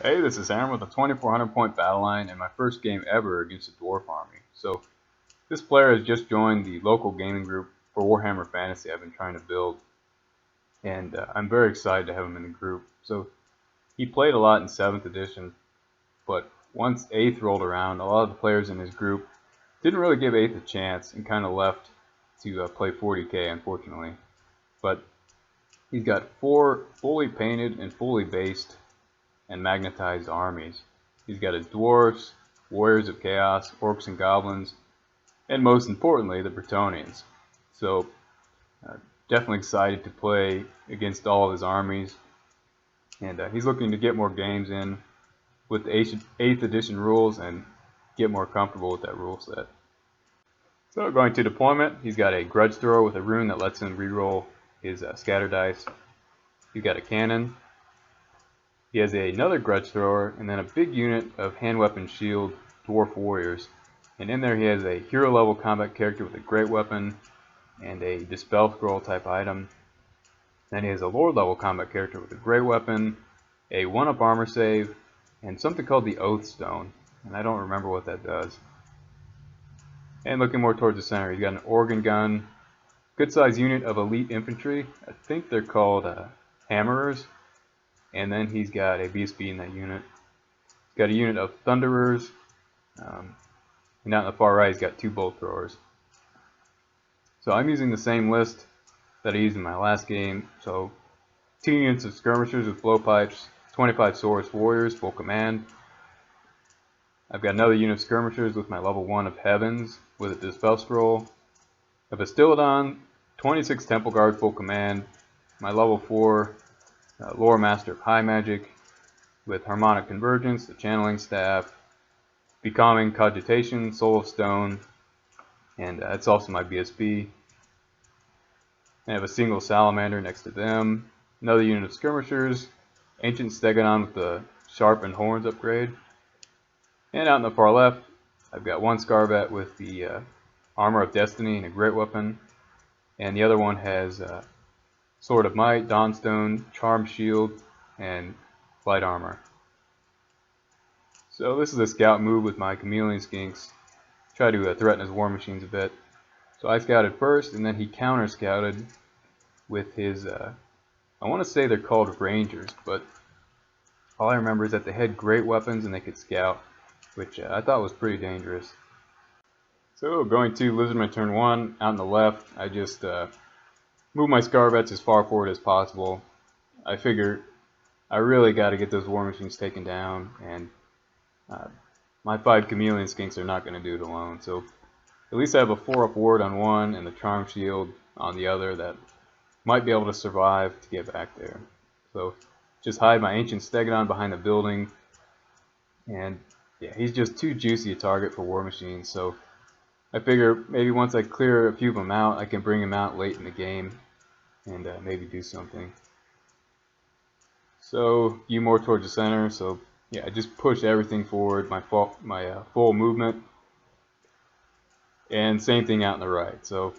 Hey, this is Aaron with a 2400 point battle line and my first game ever against a dwarf army. So this player has just joined the local gaming group for Warhammer Fantasy I've been trying to build, and I'm very excited to have him in the group. So he played a lot in 7th edition, but once 8th rolled around, a lot of the players in his group didn't really give 8th a chance and kind of left to play 40k, unfortunately. But he's got 4 fully painted and fully based and magnetized armies. He's got his dwarfs, warriors of chaos, orcs and goblins, and most importantly, the Bretonnians. So, uh, definitely excited to play against all of his armies, and he's looking to get more games in with the 8th edition rules and get more comfortable with that rule set. So, going to deployment, he's got a grudge thrower with a rune that lets him reroll his scatter dice. He's got a cannon. He has another grudge thrower, and then a big unit of hand weapon shield dwarf warriors. And in there he has a hero level combat character with a great weapon and a dispel scroll type item. Then he has a lord level combat character with a great weapon, a 1-up armor save, and something called the Oath Stone. And I don't remember what that does. And looking more towards the center, he's got an organ gun, good sized unit of elite infantry. I think they're called hammerers. And then he's got a BSB in that unit. He's got a unit of thunderers, and out in the far right he's got 2 bolt throwers. So I'm using the same list that I used in my last game. So 2 units of skirmishers with blowpipes, 25 Saurus warriors, full command. I've got another unit of skirmishers with my level 1 of heavens with a dispel scroll. A Bastillodon, 26 temple guard, full command. My level 4 lore master of high magic with harmonic convergence, the channeling staff, becalming cogitation, soul of stone, and it's also my BSB. I have a single salamander next to them, another unit of skirmishers, ancient stegodon with the sharpened horns upgrade, and out in the far left I've got 1 scarvet with the armor of destiny and a great weapon, and the other one has sword of might, dawnstone, charm shield, and light armor. So this is a scout move with my chameleon skinks. Try to threaten his war machines a bit. So I scouted first, and then he counter scouted with his, I want to say they're called rangers, but all I remember is that they had great weapons and they could scout, which I thought was pretty dangerous. So going to Lizardmen turn 1, out on the left, I just move my scarvets as far forward as possible. I figure I really got to get those war machines taken down, and my 5 chameleon skinks are not going to do it alone. So at least I have a 4-up ward on one and the charm shield on the other that might be able to survive to get back there. So just hide my ancient stegodon behind the building, and yeah, he's just too juicy a target for war machines. So I figure maybe once I clear a few of them out, I can bring him out late in the game and maybe do something. So you more towards the center. So yeah, I just push everything forward, my full movement, and same thing out in the right. So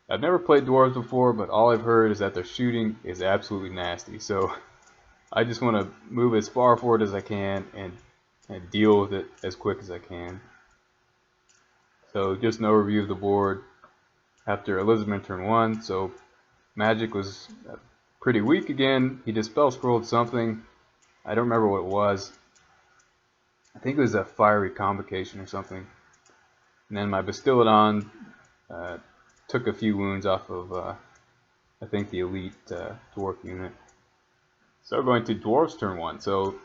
I've never played dwarves before, but all I've heard is that their shooting is absolutely nasty. So I just want to move as far forward as I can and deal with it as quick as I can. So just an overview of the board after Lizardmen turn 1. So magic was pretty weak again. He dispel scrolled something. I don't remember what it was. I think it was a fiery convocation or something. And then my Bastillodon took a few wounds off of, I think, the elite dwarf unit. So going to Dwarfs turn 1. So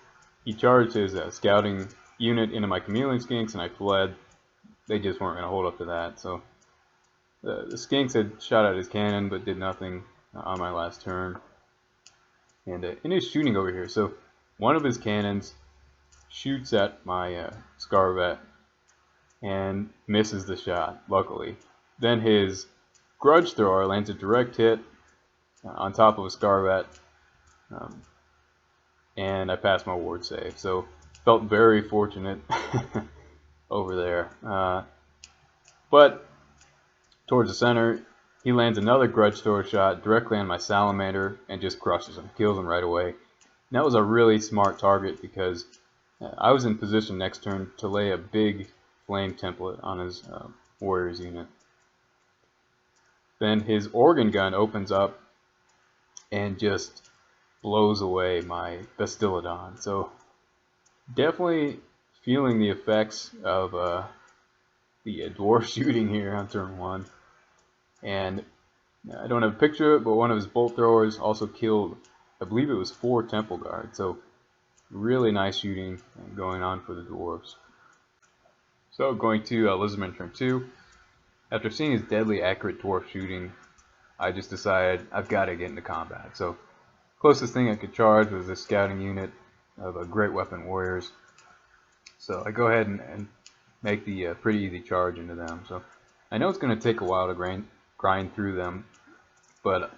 he charged his scouting unit into my chameleon skinks, and I fled. They just weren't going to hold up to that. So the skinks had shot out his cannon, but did nothing on my last turn. And in his shooting over here, so one of his cannons shoots at my scarvet and misses the shot, luckily. Then his grudge thrower lands a direct hit on top of a scarvet, and I passed my ward save. So felt very fortunate over there. But towards the center, he lands another grudge thrower shot directly on my salamander and just crushes him, kills him right away. And that was a really smart target because I was in position next turn to lay a big flame template on his warrior's unit. Then his organ gun opens up and just blows away my Bastiladon. So definitely feeling the effects of the dwarf shooting here on turn 1. And I don't have a picture of it, but one of his bolt throwers also killed, I believe it was 4 temple guards. So really nice shooting going on for the dwarves. So going to Lizardmen turn 2. After seeing his deadly accurate dwarf shooting, I just decided I've got to get into combat. So closest thing I could charge was this scouting unit of a great weapon warriors. So I go ahead and make the pretty easy charge into them. So I know it's going to take a while to grind through them, but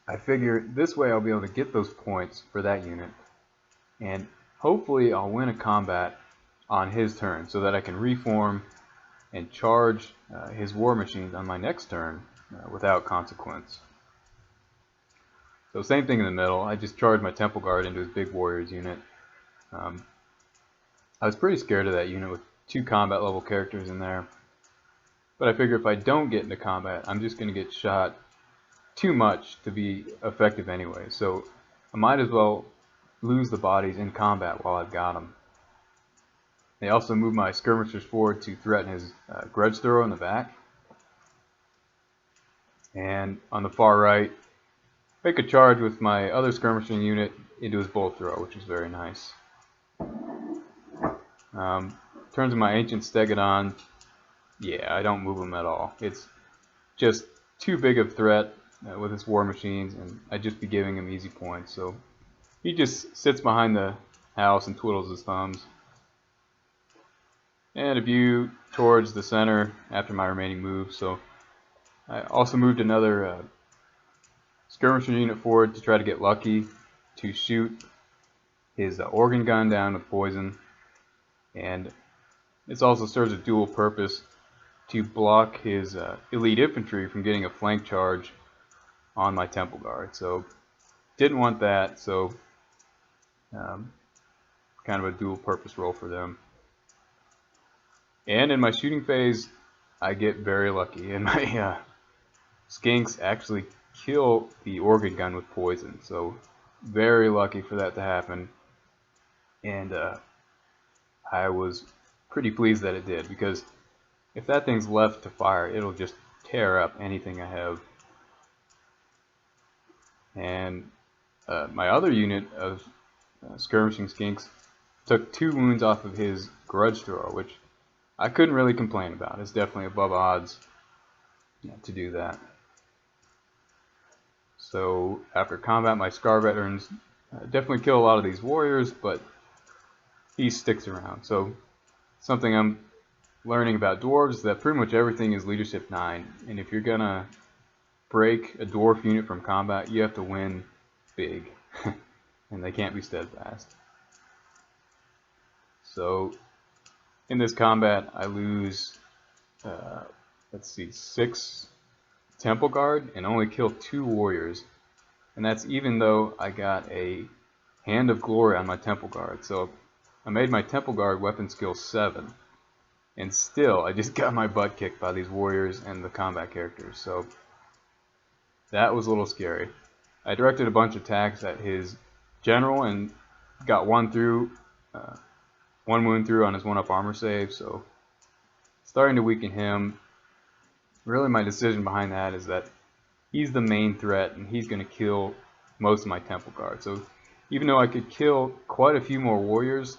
I figure this way I'll be able to get those points for that unit, and hopefully I'll win a combat on his turn so that I can reform and charge his war machines on my next turn without consequence. So same thing in the middle. I just charged my temple guard into his big warriors unit. I was pretty scared of that unit with 2 combat level characters in there, but I figure if I don't get into combat, I'm just going to get shot too much to be effective anyway. So I might as well lose the bodies in combat while I've got them. They also move my skirmishers forward to threaten his grudge thrower in the back. And on the far right, make a charge with my other skirmishing unit into his bolt thrower, which is very nice. Turns to my ancient Stegodon, yeah, I don't move him at all. It's just too big of a threat with his war machines, and I'd just be giving him easy points. So he just sits behind the house and twiddles his thumbs. And a view towards the center after my remaining moves. So I also moved another skirmisher unit forward to try to get lucky to shoot his organ gun down with poison. And this also serves a dual purpose to block his elite infantry from getting a flank charge on my temple guard. So didn't want that, so kind of a dual purpose role for them. And in my shooting phase, I get very lucky, and my skinks actually kill the organ gun with poison. So very lucky for that to happen, and I was pretty pleased that it did, because if that thing's left to fire, it'll just tear up anything I have. And my other unit of skirmishing skinks took 2 wounds off of his grudge thrower, which I couldn't really complain about. It's definitely above odds to do that. So after combat, my Scar veterans definitely kill a lot of these warriors, but he sticks around. So something I'm learning about dwarves is that pretty much everything is leadership 9, and if you're gonna break a dwarf unit from combat, you have to win big, and they can't be steadfast. So in this combat, I lose, let's see, 6 temple guard and only kill 2 warriors, and that's even though I got a hand of glory on my temple guard. So I made my temple guard weapon skill 7, and still I just got my butt kicked by these warriors and the combat characters. So that was a little scary. I directed a bunch of attacks at his general and got one wound through on his 1-up armor save, so starting to weaken him. Really my decision behind that is that he's the main threat and he's going to kill most of my temple guard. So even though I could kill quite a few more warriors,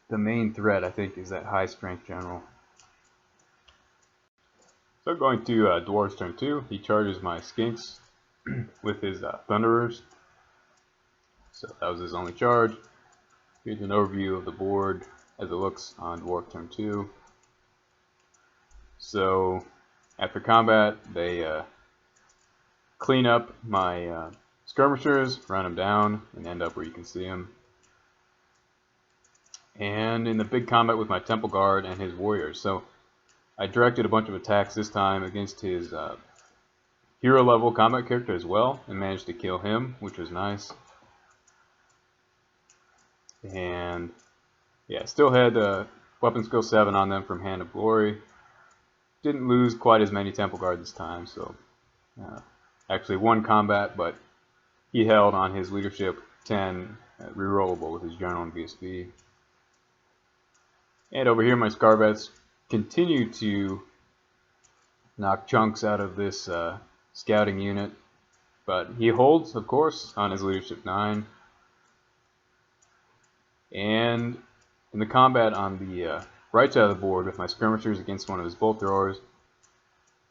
the main threat I think is that high strength general. So going to Dwarfs turn 2, he charges my skinks with his thunderers. So that was his only charge. Here's an overview of the board as it looks on Dwarf turn 2. So after combat, they clean up my skirmishers, run them down, and end up where you can see them. And in the big combat with my temple guard and his warriors. So I directed a bunch of attacks this time against his hero level combat character as well, and managed to kill him, which was nice. And yeah, still had weapon skill 7 on them from Hand of Glory. Didn't lose quite as many Temple Guard this time, so actually won combat, but he held on his leadership 10 rerollable with his general and VSB. And over here my Scarvets continue to knock chunks out of this scouting unit, but he holds, of course, on his leadership 9. And in the combat on the right side of the board with my skirmishers against one of his bolt throwers,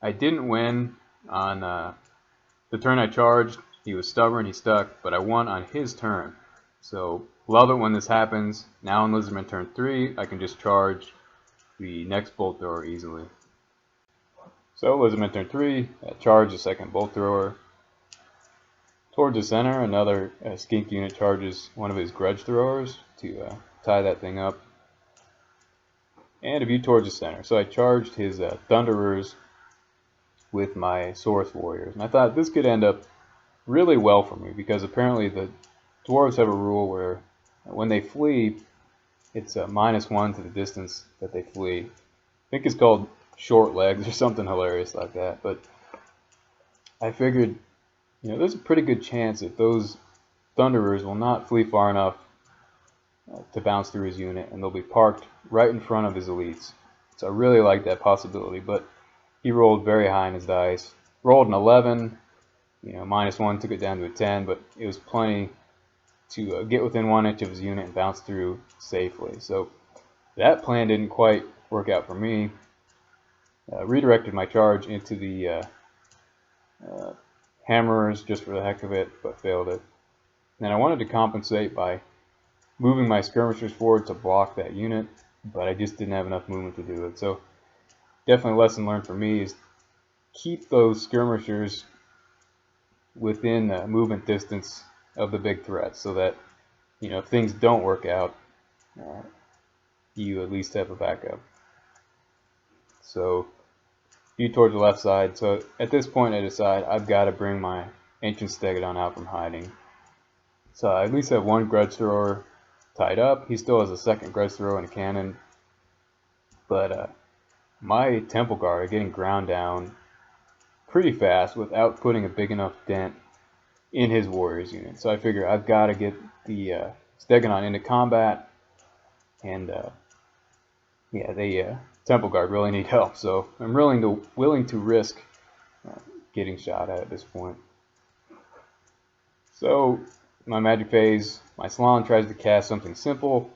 I didn't win on the turn I charged. He was stubborn, he stuck, but I won on his turn. So love it when this happens. Now on Lizardmen turn 3, I can just charge the next bolt thrower easily. So Lizardmen turn 3, charge the second bolt thrower. Towards the center, another skink unit charges one of his grudge throwers to tie that thing up. And a view towards the center. So I charged his thunderers with my Saurus warriors. And I thought this could end up really well for me, because apparently the dwarves have a rule where when they flee, it's -1 to the distance that they flee. I think it's called short legs or something hilarious like that. But I figured, there's a pretty good chance that those thunderers will not flee far enough to bounce through his unit, and they'll be parked right in front of his elites. So I really like that possibility, but he rolled very high in his dice. Rolled an 11, -1 took it down to a 10, but it was plenty to get within 1 inch of his unit and bounce through safely. So that plan didn't quite work out for me. Redirected my charge into the hammerers just for the heck of it, but failed it. And I wanted to compensate by moving my skirmishers forward to block that unit, but I just didn't have enough movement to do it. So definitely a lesson learned for me is keep those skirmishers within movement distance of the big threats, so that if things don't work out, you at least have a backup. So view towards the left side. So at this point I decide I've got to bring my ancient stegodon out from hiding. So I at least have one grudge thrower tied up. He still has a second grudge thrower and a cannon, but my temple guard are getting ground down pretty fast without putting a big enough dent in his warriors unit. So I figure I've got to get the stegodon into combat, and yeah, the temple guard really need help. So I'm willing to risk getting shot at this point. So my magic phase, my slann tries to cast something simple,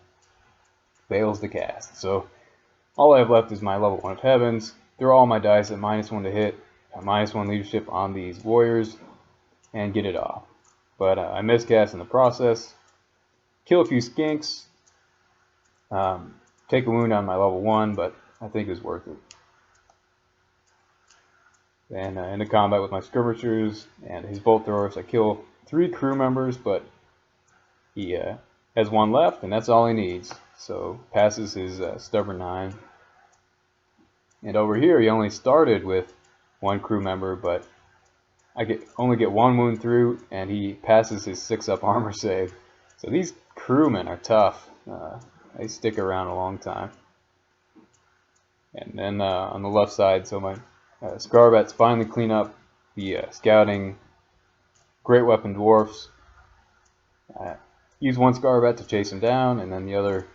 fails to cast. So all I have left is my level 1 of heavens. Throw all my dice at -1 to hit, -1 leadership on these warriors, and get it off. But I miscast in the process. Kill a few skinks. Take a wound on my level 1, but I think it was worth it. Then into combat with my skirmishers and his bolt throwers, I kill 3 crew members, but he has 1 left, and that's all he needs. So passes his stubborn 9. And over here, he only started with 1 crew member, but I only get 1 wound through, and he passes his 6-up armor save. So these crewmen are tough. They stick around a long time. And then on the left side, so my Scarvets finally clean up the scouting great weapon dwarfs. Use 1 Scarvet to chase him down, and then the other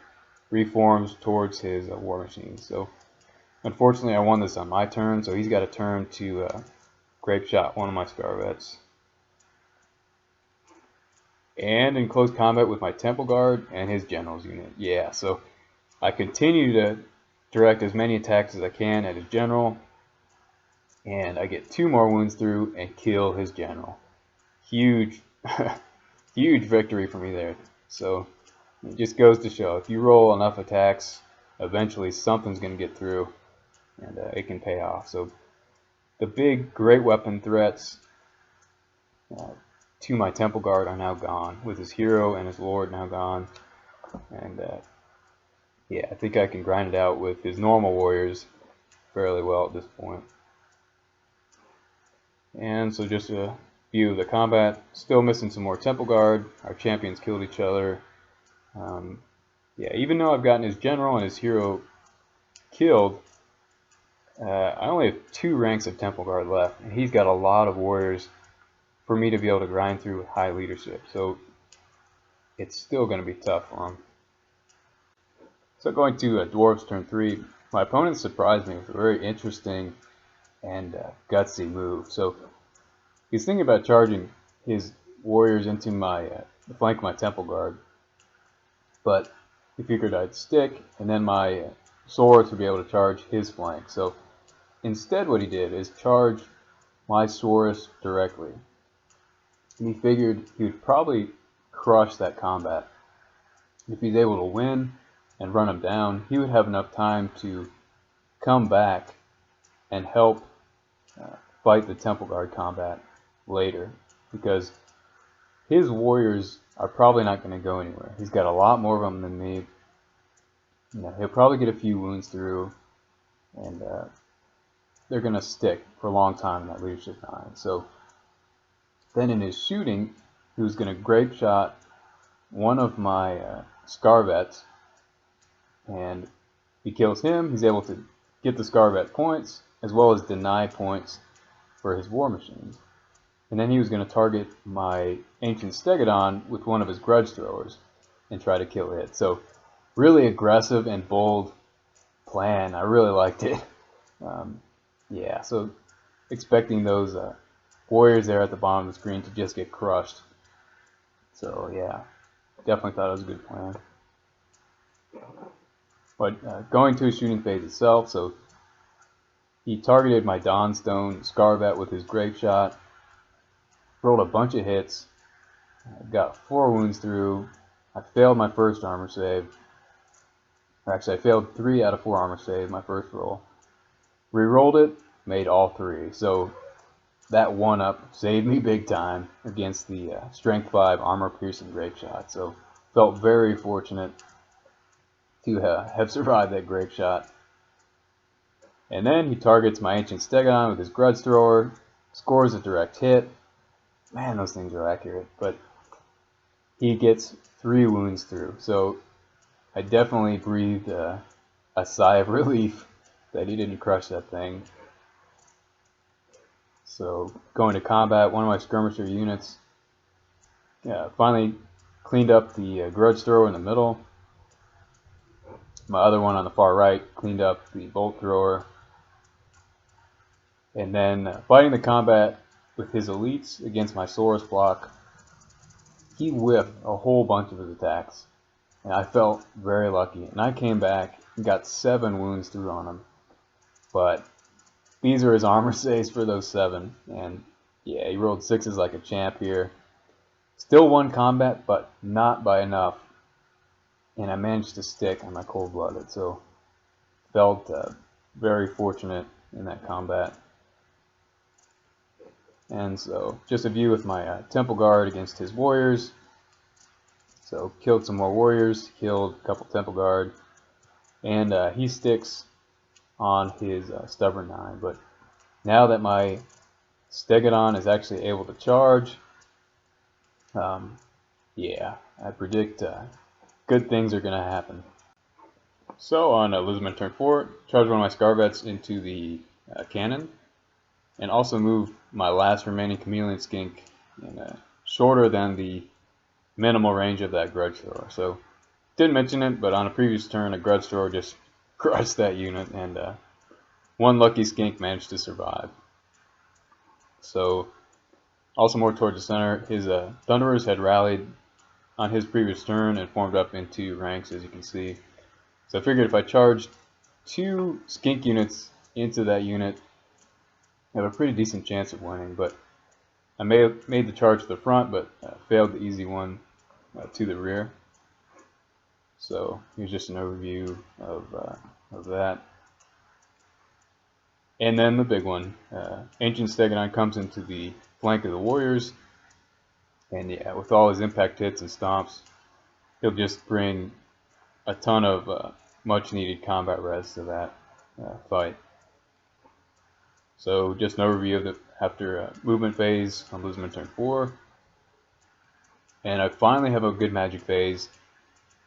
reforms towards his war machine. So unfortunately I won this on my turn, so he's got a turn to grape shot one of my Scarvets. And in close combat with my Temple Guard and his general's unit. Yeah, so I continue to direct as many attacks as I can at his general, and I get 2 more wounds through and kill his general. Huge, huge victory for me there. So it just goes to show, if you roll enough attacks, eventually something's going to get through, and it can pay off. So the big great weapon threats to my Temple Guard are now gone, with his hero and his lord now gone. And yeah, I think I can grind it out with his normal warriors fairly well at this point. And so just a view of the combat. Still missing some more Temple Guard. Our champions killed each other. Yeah, even though I've gotten his general and his hero killed, I only have 2 ranks of Temple Guard left, and he's got a lot of warriors for me to be able to grind through with high leadership. So it's still going to be tough for him. So going to Dwarfs turn 3, my opponent surprised me with a very interesting and gutsy move. So he's thinking about charging his warriors into the flank of my Temple Guard, but he figured I'd stick, and then my swords would be able to charge his flank. So instead what he did is charge my Saurus directly. And he figured he would probably crush that combat. If he's able to win and run him down, he would have enough time to come back and help fight the Temple Guard combat later, because his warriors are probably not going to go anywhere. He's got a lot more of them than me. He'll probably get a few wounds through, and they're going to stick for a long time in that leadership 9. So then in his shooting, he was going to grape shot one of my Scarvets, and he kills him. He's able to get the Scarvet points as well as deny points for his war machines. And then he was going to target my Ancient Stegodon with one of his Grudge Throwers and try to kill it. So really aggressive and bold plan. I really liked it. Yeah, so expecting those warriors there at the bottom of the screen to just get crushed. So yeah, definitely thought it was a good plan. But going to his shooting phase itself, so he targeted my Dawnstone Scarvet with his Grape Shot, rolled a bunch of hits, got 4 wounds through. I failed my first armor save. Or actually, I failed 3 out of 4 armor save my first roll. Rerolled it, made all 3. So that 1-up saved me big time against the Strength 5 armor piercing Grape Shot. So felt very fortunate to have survived that Grape Shot. And then he targets my Ancient Stegodon with his Grudge Thrower, scores a direct hit. Man, those things are accurate, but he gets 3 wounds through. So I definitely breathed a sigh of relief that he didn't crush that thing. So going to combat, one of my skirmisher units finally cleaned up the Grudge Thrower in the middle. My other one on the far right cleaned up the Bolt Thrower. And then fighting the combat with his elites against my Saurus block, he whiffed a whole bunch of his attacks. And I felt very lucky. And I came back and got 7 wounds through on him. But these are his armor saves for those 7. And yeah, he rolled 6s like a champ here. Still won combat, but not by enough. And I managed to stick on my cold-blooded. So felt very fortunate in that combat. And so just a view with my Temple Guard against his warriors. So killed some more warriors, killed a couple Temple Guard, and he sticks on his Stubborn 9. But now that my Stegodon is actually able to charge, yeah, I predict good things are going to happen. So on Lizardmen turn 4, charge one of my Scarvets into the cannon, and also move my last remaining Chameleon Skink in shorter than the minimal range of that Grudge Thrower. So didn't mention it, but on a previous turn, a Grudge Thrower just crushed that unit, and one lucky Skink managed to survive. So also more towards the center, his Thunderers had rallied on his previous turn and formed up into ranks, as you can see. So I figured if I charged 2 Skink units into that unit, I have a pretty decent chance of winning. But I made the charge to the front, but failed the easy one to the rear. So here's just an overview of that. And then the big one, Ancient Stegodon comes into the flank of the warriors, and yeah, with all his impact hits and stomps, he'll just bring a ton of much needed combat res to that fight. So just an overview of the after movement phase on Lizardmen turn 4. And I finally have a good magic phase.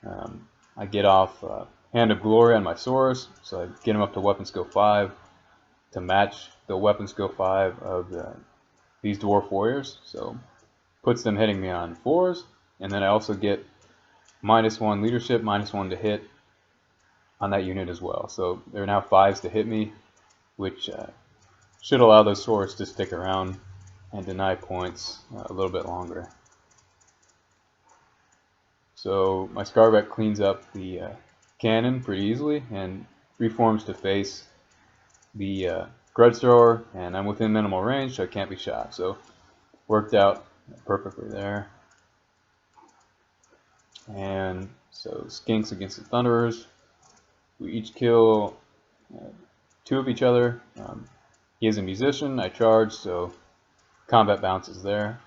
I get off Hand of Glory on my Saurus, so I get him up to weapon skill 5 to match the weapon skill 5 of these dwarf warriors. So puts them hitting me on 4s, and then I also get -1 leadership, -1 to hit on that unit as well. So they're now 5s to hit me, which should allow those swords to stick around and deny points a little bit longer. So my Scarbat cleans up the cannon pretty easily and reforms to face the Grudge Thrower, and I'm within minimal range, so I can't be shot. So worked out perfectly there. And so Skinks against the Thunderers. We each kill 2 of each other. He is a musician, I charge, so combat bounces there.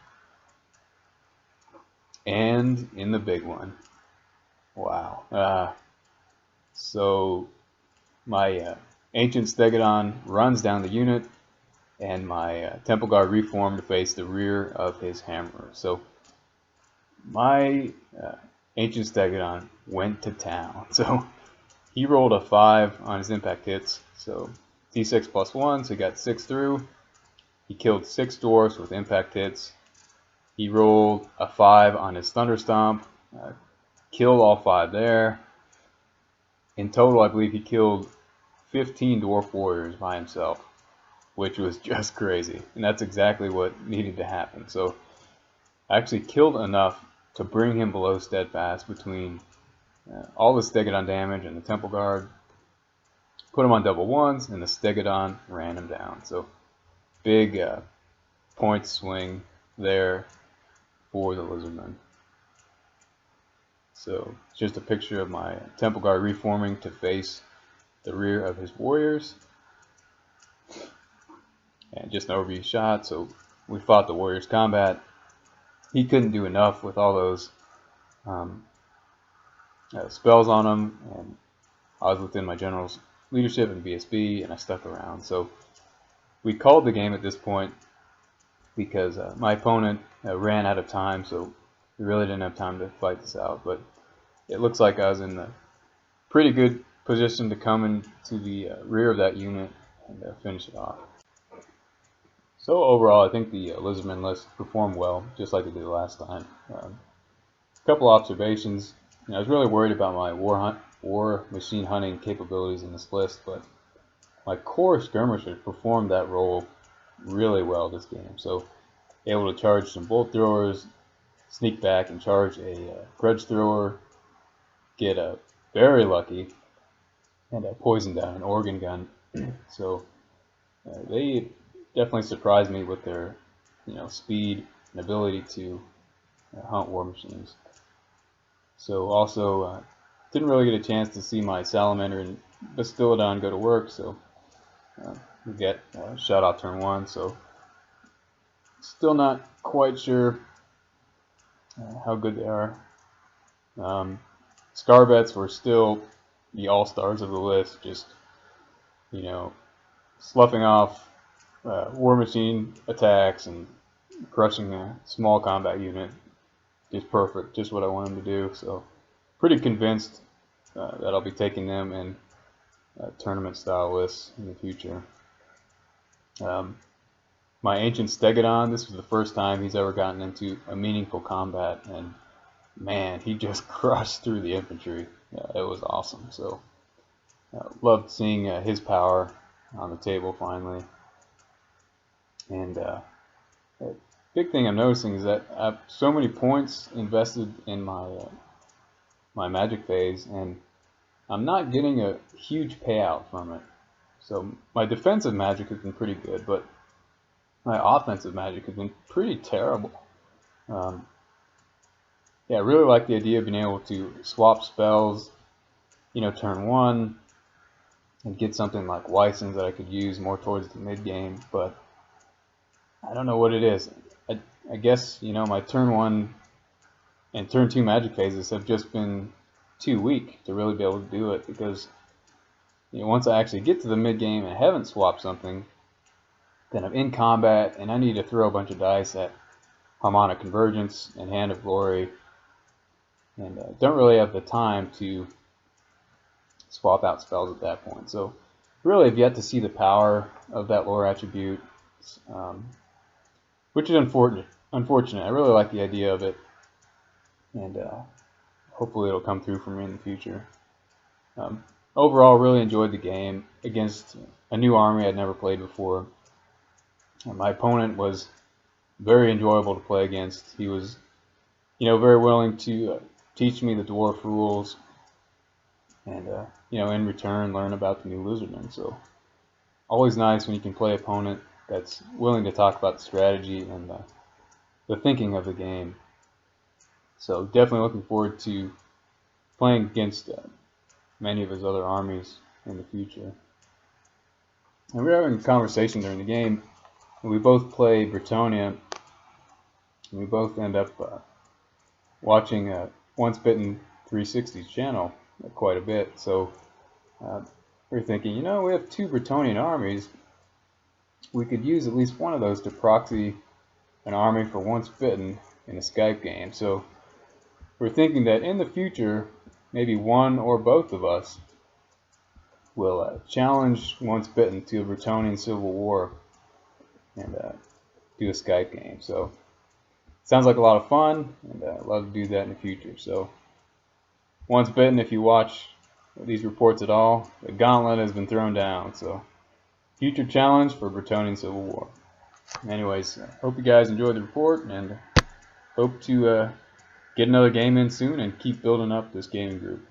And in the big one. Wow. So my Ancient Stegodon runs down the unit, and my Temple Guard reformed to face the rear of his hammer. So my Ancient Stegodon went to town. So he rolled a 5 on his impact hits. So D6 +1, so he got 6 through. He killed 6 dwarfs with impact hits. He rolled a 5 on his Thunder Stomp, killed all 5 there. In total, I believe he killed 15 dwarf warriors by himself, which was just crazy. And that's exactly what needed to happen. So I actually killed enough to bring him below Steadfast between all the Stegodon damage and the Temple Guard. Put him on double 1s, and the Stegodon ran him down. So big point swing there for the Lizardmen. So it's just a picture of my Temple Guard reforming to face the rear of his warriors. And just an overview shot. So we fought the warriors combat. He couldn't do enough with all those spells on him, and I was within my general's leadership and BSB, and I stuck around. So we called the game at this point because my opponent ran out of time, so we really didn't have time to fight this out. But it looks like I was in a pretty good position to come into the rear of that unit and finish it off. So overall, I think the Lizardmen list performed well, just like it did last time. A couple observations. I was really worried about my war machine hunting capabilities in this list, but my core skirmishers performed that role really well this game. So able to charge some bolt throwers, sneak back and charge a grudge thrower, get very lucky, and poison down an organ gun. So they definitely surprised me with their speed and ability to hunt war machines. So also didn't really get a chance to see my Salamander and Bastiladon go to work, so we get shot off turn 1. So still not quite sure how good they are. Scarbets were still the all-stars of the list, just sloughing off war machine attacks and crushing a small combat unit. Just perfect, just what I want them to do. So pretty convinced that I'll be taking them in tournament style lists in the future. My Ancient Stegodon, this was the first time he's ever gotten into a meaningful combat, and man, he just crushed through the infantry. It was awesome. So loved seeing his power on the table finally. And big thing I'm noticing is that I have so many points invested in my my magic phase, and I'm not getting a huge payout from it. So my defensive magic has been pretty good, but my offensive magic has been pretty terrible. Yeah, I really like the idea of being able to swap spells, turn 1, and get something like Weissens that I could use more towards the mid game, but I don't know what it is. I guess, my turn 1 and turn 2 magic phases have just been too weak to really be able to do it, because once I actually get to the mid game and I haven't swapped something, then I'm in combat and I need to throw a bunch of dice at Harmonic Convergence and Hand of Glory and don't really have the time to swap out spells at that point. So really have yet to see the power of that lore attribute, um, which is unfortunate. I really like the idea of it, and hopefully it'll come through for me in the future. Overall, really enjoyed the game against a new army I'd never played before. My opponent was very enjoyable to play against. He was, very willing to teach me the dwarf rules, and in return learn about the new Lizardmen. So always nice when you can play an opponent that's willing to talk about the strategy and the thinking of the game. So definitely looking forward to playing against many of his other armies in the future. And we were having a conversation during the game, and we both play Bretonnia, and we both end up watching Once Bitten 360's channel quite a bit. So we were thinking, we have 2 Bretonian armies. We could use at least one of those to proxy an army for Once Bitten in a Skype game. So we're thinking that in the future, maybe one or both of us will challenge Once Bitten to a Bretonian civil war and do a Skype game. So sounds like a lot of fun, and I'd love to do that in the future. So Once Bitten, if you watch these reports at all, the gauntlet has been thrown down. So future challenge for Bretonian civil war. Anyways, hope you guys enjoyed the report, and hope to get another game in soon and keep building up this gaming group.